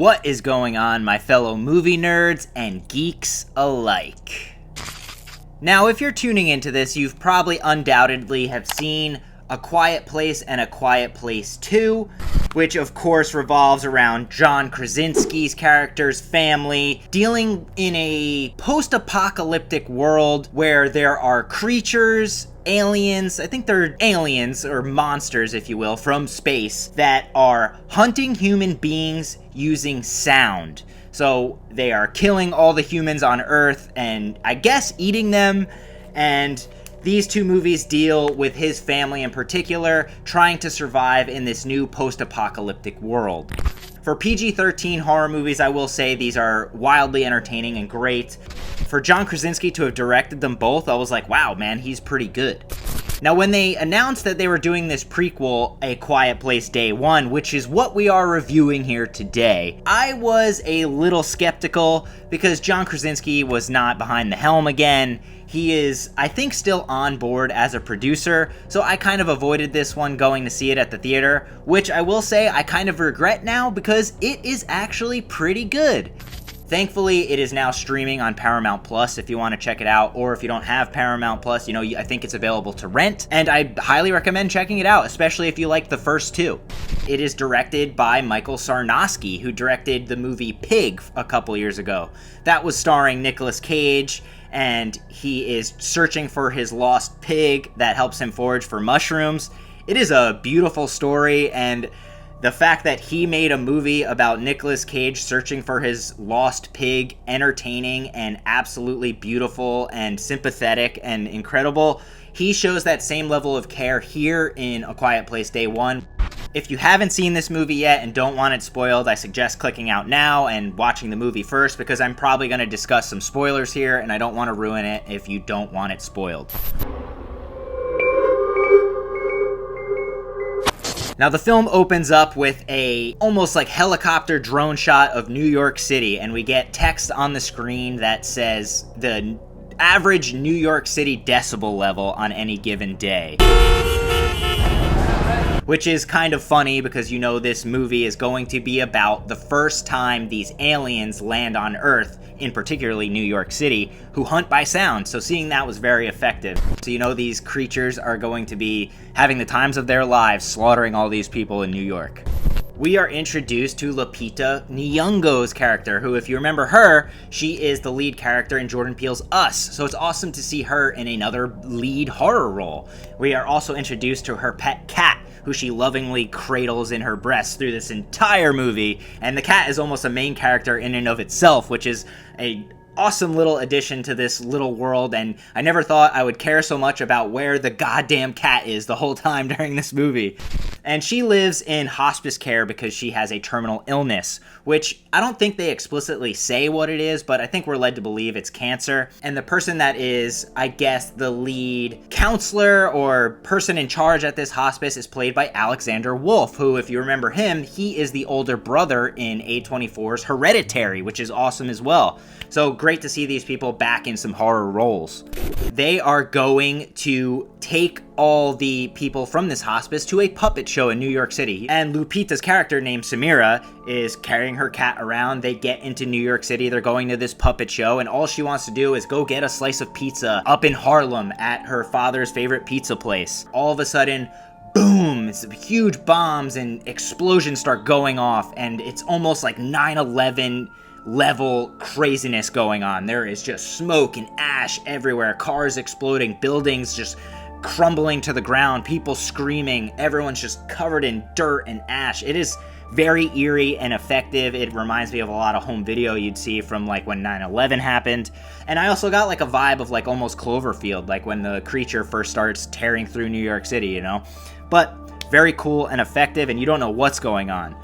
What is going on, my fellow movie nerds and geeks alike? Now, if you're tuning into this, you've probably undoubtedly have seen A Quiet Place and A Quiet Place 2, which of course revolves around John Krasinski's character's family, dealing in a post-apocalyptic world where there are creatures, aliens, I think they're aliens or monsters, if you will, from space that are hunting human beings using sound. So they are killing all the humans on Earth and I guess eating them, and these two movies deal with his family in particular trying to survive in this new post-apocalyptic world. For PG-13 horror movies, I will say these are wildly entertaining and great. For John Krasinski to have directed them both, I was like, wow, man, he's pretty good. Now, when they announced that they were doing this prequel, A Quiet Place Day One, which is what we are reviewing here today, I was a little skeptical because John Krasinski was not behind the helm again. He is, I think, still on board as a producer, so I kind of avoided this one going to see it at the theater, which I will say I kind of regret now because it is actually pretty good. Thankfully, it is now streaming on Paramount Plus if you want to check it out, or if you don't have Paramount Plus, I think it's available to rent, and I highly recommend checking it out, especially if you like the first two. It is directed by Michael Sarnowski, who directed the movie Pig a couple years ago. That was starring Nicolas Cage, and he is searching for his lost pig that helps him forage for mushrooms. It is a beautiful story, and the fact that he made a movie about Nicolas Cage searching for his lost pig, entertaining and absolutely beautiful and sympathetic and incredible, he shows that same level of care here in A Quiet Place Day One. If you haven't seen this movie yet and don't want it spoiled, I suggest clicking out now and watching the movie first, because I'm probably going to discuss some spoilers here and I don't want to ruin it if you don't want it spoiled. Now, the film opens up with a almost like helicopter drone shot of New York City, and we get text on the screen that says the average New York City decibel level on any given day. Which is kind of funny because this movie is going to be about the first time these aliens land on Earth, in particularly New York City, who hunt by sound. So seeing that was very effective. So these creatures are going to be having the times of their lives slaughtering all these people in New York. We are introduced to Lupita Nyong'o's character, who, if you remember her, she is the lead character in Jordan Peele's Us, so it's awesome to see her in another lead horror role. We are also introduced to her pet cat, who she lovingly cradles in her breasts through this entire movie, and the cat is almost a main character in and of itself, which is a awesome little addition to this little world, and I never thought I would care so much about where the goddamn cat is the whole time during this movie. And she lives in hospice care because she has a terminal illness, which I don't think they explicitly say what it is, but I think we're led to believe it's cancer. And the person that is, I guess, the lead counselor or person in charge at this hospice is played by Alexander Wolff, who, if you remember him, he is the older brother in A24's Hereditary, which is awesome as well. So great to see these people back in some horror roles. They are going to take all the people from this hospice to a puppet show in New York City. And Lupita's character, named Samira, is carrying her cat around. They get into New York City. They're going to this puppet show, and all she wants to do is go get a slice of pizza up in Harlem at her father's favorite pizza place. All of a sudden, boom, it's huge bombs and explosions start going off, and it's almost like 9/11 level craziness going on. There is just smoke and ash everywhere, cars exploding, buildings just crumbling to the ground, people screaming, everyone's just covered in dirt and ash. It is very eerie and effective. It reminds me of a lot of home video you'd see from like when 9/11 happened. And I also got like a vibe of like almost Cloverfield, like when the creature first starts tearing through New York City, But very cool and effective, and you don't know what's going on.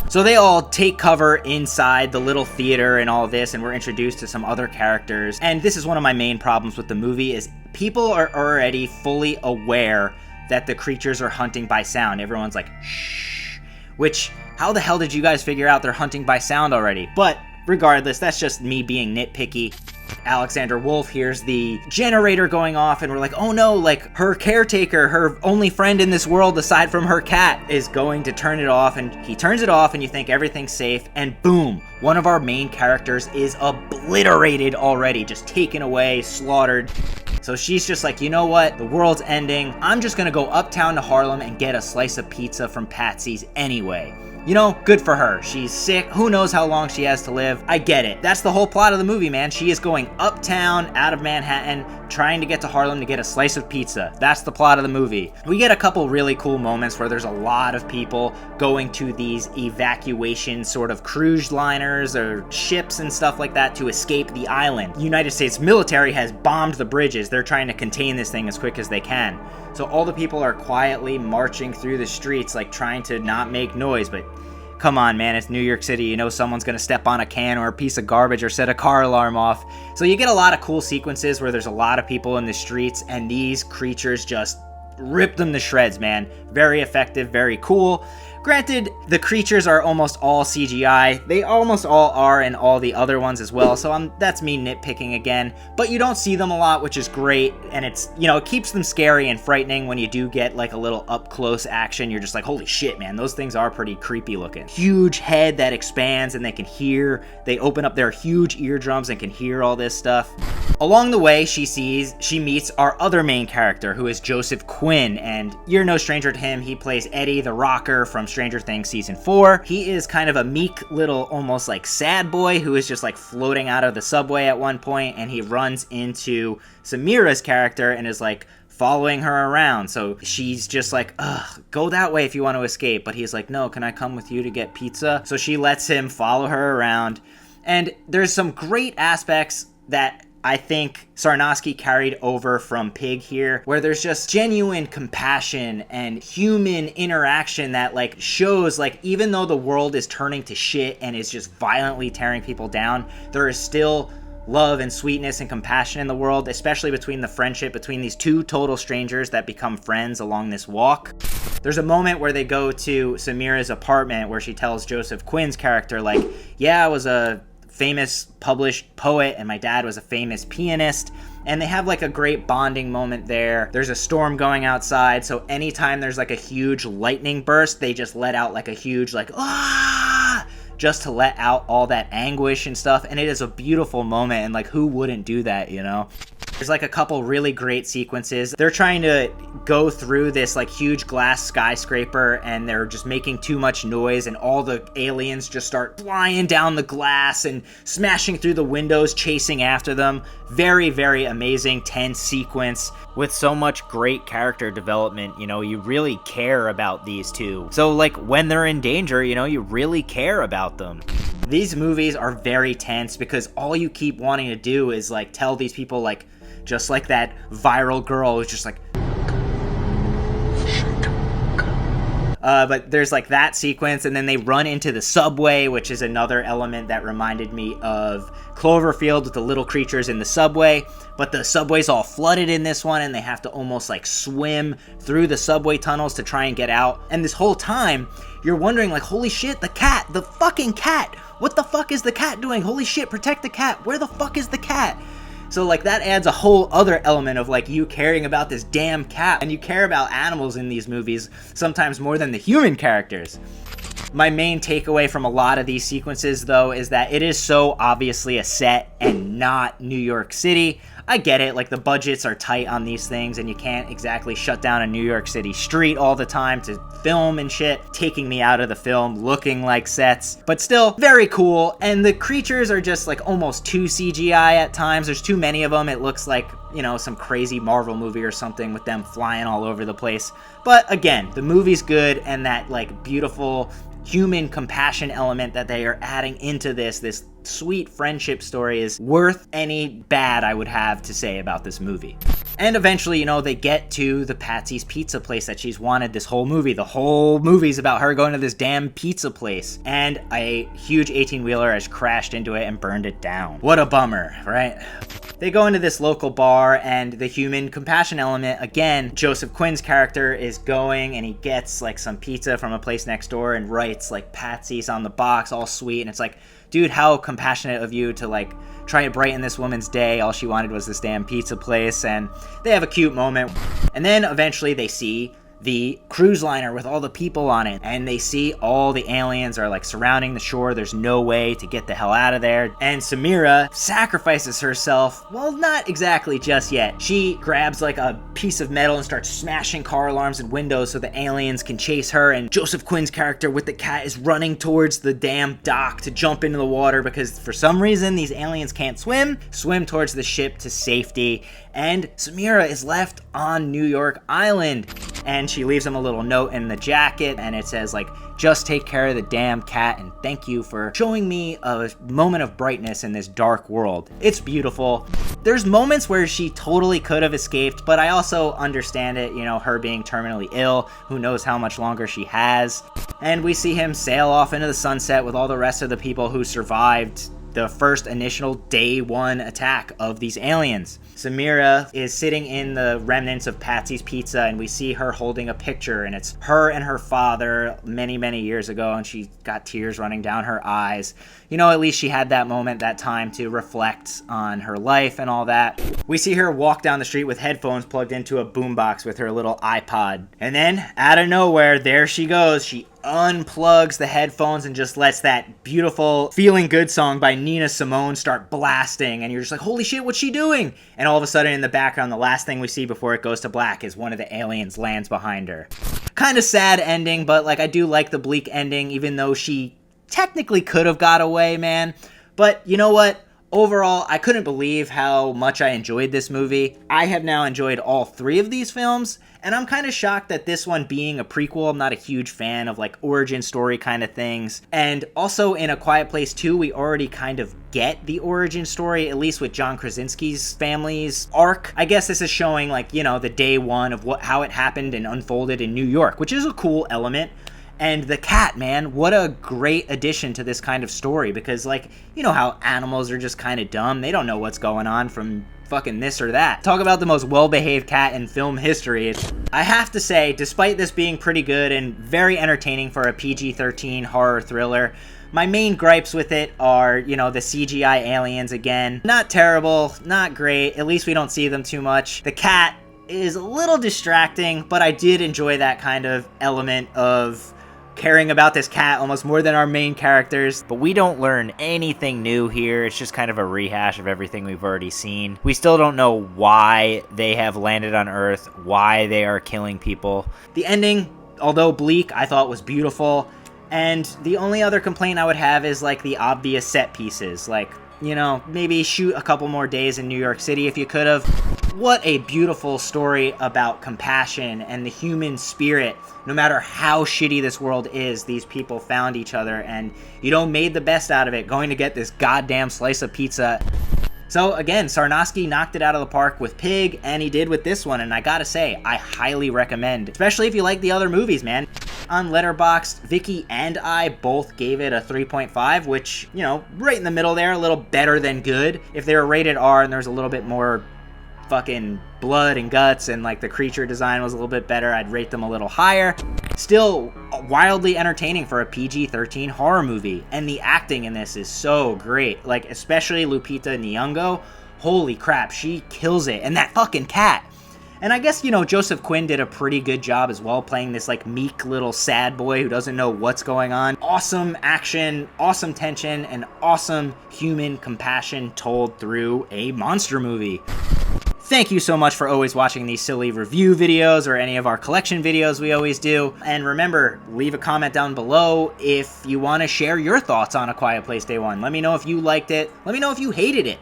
So they all take cover inside the little theater and all this, and we're introduced to some other characters. And this is one of my main problems with the movie, is people are already fully aware that the creatures are hunting by sound. Everyone's like, shh, which, how the hell did you guys figure out they're hunting by sound already? But regardless, that's just me being nitpicky. Alexander Wolf hears the generator going off, and we're like, oh no, like her caretaker, her only friend in this world aside from her cat, is going to turn it off. And he turns it off, and you think everything's safe, and boom, one of our main characters is obliterated already, just taken away, slaughtered. So she's just like, you know what? The world's ending. I'm just gonna go uptown to Harlem and get a slice of pizza from Patsy's anyway. You know, good for her. She's sick. Who knows how long she has to live? I get it. That's the whole plot of the movie, man. She is going uptown out of Manhattan, trying to get to Harlem to get a slice of pizza. That's the plot of the movie. We get a couple really cool moments where there's a lot of people going to these evacuation sort of cruise liners or ships and stuff like that to escape the island. The United States military has bombed the bridges. They're trying to contain this thing as quick as they can. So all the people are quietly marching through the streets, like trying to not make noise, but come on, man, it's New York City. You know someone's gonna step on a can or a piece of garbage or set a car alarm off. So you get a lot of cool sequences where there's a lot of people in the streets and these creatures just rip them to shreds, man. Very effective, very cool. Granted, the creatures are almost all CGI. They almost all are in all the other ones as well, so that's me nitpicking again. But you don't see them a lot, which is great, and it's, you know, it keeps them scary and frightening when you do get like a little up-close action. You're just like, holy shit, man, those things are pretty creepy looking. Huge head that expands and they can hear. They open up their huge eardrums and can hear all this stuff. Along the way, she meets our other main character, who is Joseph Quinn, and you're no stranger to him. He plays Eddie the Rocker from Stranger Things Season 4. He is kind of a meek little, almost like sad boy who is just like floating out of the subway at one point, and he runs into Samira's character and is like following her around. So she's just like, ugh, go that way if you want to escape. But he's like, no, can I come with you to get pizza? So she lets him follow her around. And there's some great aspects that I think Sarnowski carried over from Pig here, where there's just genuine compassion and human interaction that like shows like even though the world is turning to shit and is just violently tearing people down, there is still love and sweetness and compassion in the world, especially between the friendship between these two total strangers that become friends along this walk. There's a moment where they go to Samira's apartment where she tells Joseph Quinn's character like, yeah, I was a famous published poet and my dad was a famous pianist, and they have like a great bonding moment there. There's a storm going outside, so anytime there's like a huge lightning burst, they just let out like a huge like ah, just to let out all that anguish and stuff, and it is a beautiful moment, and like who wouldn't do that, you know? There's like a couple really great sequences. They're trying to go through this like huge glass skyscraper and they're just making too much noise, and all the aliens just start flying down the glass and smashing through the windows, chasing after them. Very, very amazing, tense sequence with so much great character development. You know, you really care about these two. So like when they're in danger, you know, you really care about them. These movies are very tense because all you keep wanting to do is like tell these people like, just like that viral girl who's just like, but there's like that sequence, and then they run into the subway, which is another element that reminded me of Cloverfield with the little creatures in the subway. But the subway's all flooded in this one, and they have to almost like swim through the subway tunnels to try and get out. And this whole time, you're wondering like, holy shit, the cat, the fucking cat. What the fuck is the cat doing? Holy shit, protect the cat. Where the fuck is the cat? So like that adds a whole other element of like you caring about this damn cat, and you care about animals in these movies sometimes more than the human characters. My main takeaway from a lot of these sequences though is that it is so obviously a set and not New York City. I get it, like the budgets are tight on these things and you can't exactly shut down a New York City street all the time to film and shit, taking me out of the film looking like sets, but still very cool. And the creatures are just like almost too CGI at times. There's too many of them. It looks like, you know, some crazy Marvel movie or something with them flying all over the place. But again, the movie's good, and that like beautiful human compassion element that they are adding into this sweet friendship story is worth any bad I would have to say about this movie. And eventually, you know, they get to the Patsy's pizza place that she's wanted this whole movie. The whole movie's about her going to this damn pizza place, and a huge 18-wheeler has crashed into it and burned it down. What a bummer, right? They go into this local bar, and the human compassion element, again, Joseph Quinn's character is going and he gets like some pizza from a place next door and writes like Patsy's on the box, all sweet, and it's like, dude, how compassionate of you to like try to brighten this woman's day. All she wanted was this damn pizza place. And they have a cute moment. And then eventually they see the cruise liner with all the people on it, and they see all the aliens are like surrounding the shore. There's no way to get the hell out of there, and Samira sacrifices herself. Well, not exactly just yet. She grabs like a piece of metal and starts smashing car alarms and windows so the aliens can chase her, and Joseph Quinn's character with the cat is running towards the damn dock to jump into the water because for some reason these aliens can't swim towards the ship to safety. And Samira is left on New York Island, and she leaves him a little note in the jacket, and it says like, just take care of the damn cat, and thank you for showing me a moment of brightness in this dark world. It's beautiful. There's moments where she totally could have escaped, but I also understand it, you know, her being terminally ill, who knows how much longer she has. And we see him sail off into the sunset with all the rest of the people who survived the first initial day one attack of these aliens. Samira is sitting in the remnants of Patsy's Pizza, and we see her holding a picture, and it's her and her father many years ago, and she got tears running down her eyes. You know, at least she had that moment, that time to reflect on her life and all that. We see her walk down the street with headphones plugged into a boombox with her little iPod. And then, out of nowhere, there she goes. She unplugs the headphones and just lets that beautiful Feeling Good song by Nina Simone start blasting, and you're just like, holy shit, what's she doing? And all of a sudden in the background, the last thing we see before it goes to black is one of the aliens lands behind her. Kind of sad ending, but like I do like the bleak ending, even though she technically could have got away, man. But you know what? Overall, I couldn't believe how much I enjoyed this movie. I have now enjoyed all three of these films, and I'm kind of shocked that this one being a prequel, I'm not a huge fan of like origin story kind of things. And also in A Quiet Place 2, we already kind of get the origin story, at least with John Krasinski's family's arc. I guess this is showing like, you know, the day one of how it happened and unfolded in New York, which is a cool element. And the cat, man, what a great addition to this kind of story, because like, you know how animals are just kind of dumb. They don't know what's going on from fucking this or that. Talk about the most well-behaved cat in film history. I have to say, despite this being pretty good and very entertaining for a PG-13 horror thriller, my main gripes with it are, you know, the CGI aliens again. Not terrible, not great, at least we don't see them too much. The cat is a little distracting, but I did enjoy that kind of element of caring about this cat almost more than our main characters. But we don't learn anything new here. It's just kind of a rehash of everything we've already seen. We still don't know why they have landed on Earth, why they are killing people. The ending, although bleak, I thought was beautiful. And the only other complaint I would have is like the obvious set pieces. Like, you know, maybe shoot a couple more days in New York City if you could have. What a beautiful story about compassion and the human spirit. No matter how shitty this world is, these people found each other and, you know, made the best out of it, going to get this goddamn slice of pizza. So again, Sarnowski knocked it out of the park with Pig, and he did with this one, and I gotta say, I highly recommend, especially if you like the other movies, man. On Letterboxd, Vicky and I both gave it a 3.5, which, you know, right in the middle there, a little better than good. If they were rated R and there's a little bit more fucking blood and guts and like the creature design was a little bit better, I'd rate them a little higher. Still wildly entertaining for a PG-13 horror movie, and the acting in this is so great, like especially Lupita Nyong'o. Holy crap, she kills it. And that fucking cat. And I guess, you know, Joseph Quinn did a pretty good job as well, playing this like meek little sad boy who doesn't know what's going on. Awesome action, awesome tension, and awesome human compassion told through a monster movie. Thank you so much for always watching these silly review videos or any of our collection videos we always do. And remember, leave a comment down below if you want to share your thoughts on A Quiet Place Day 1. Let me know if you liked it. Let me know if you hated it.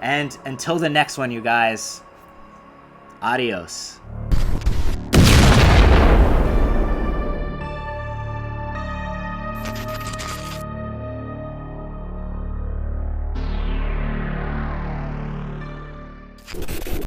And until the next one, you guys, adios.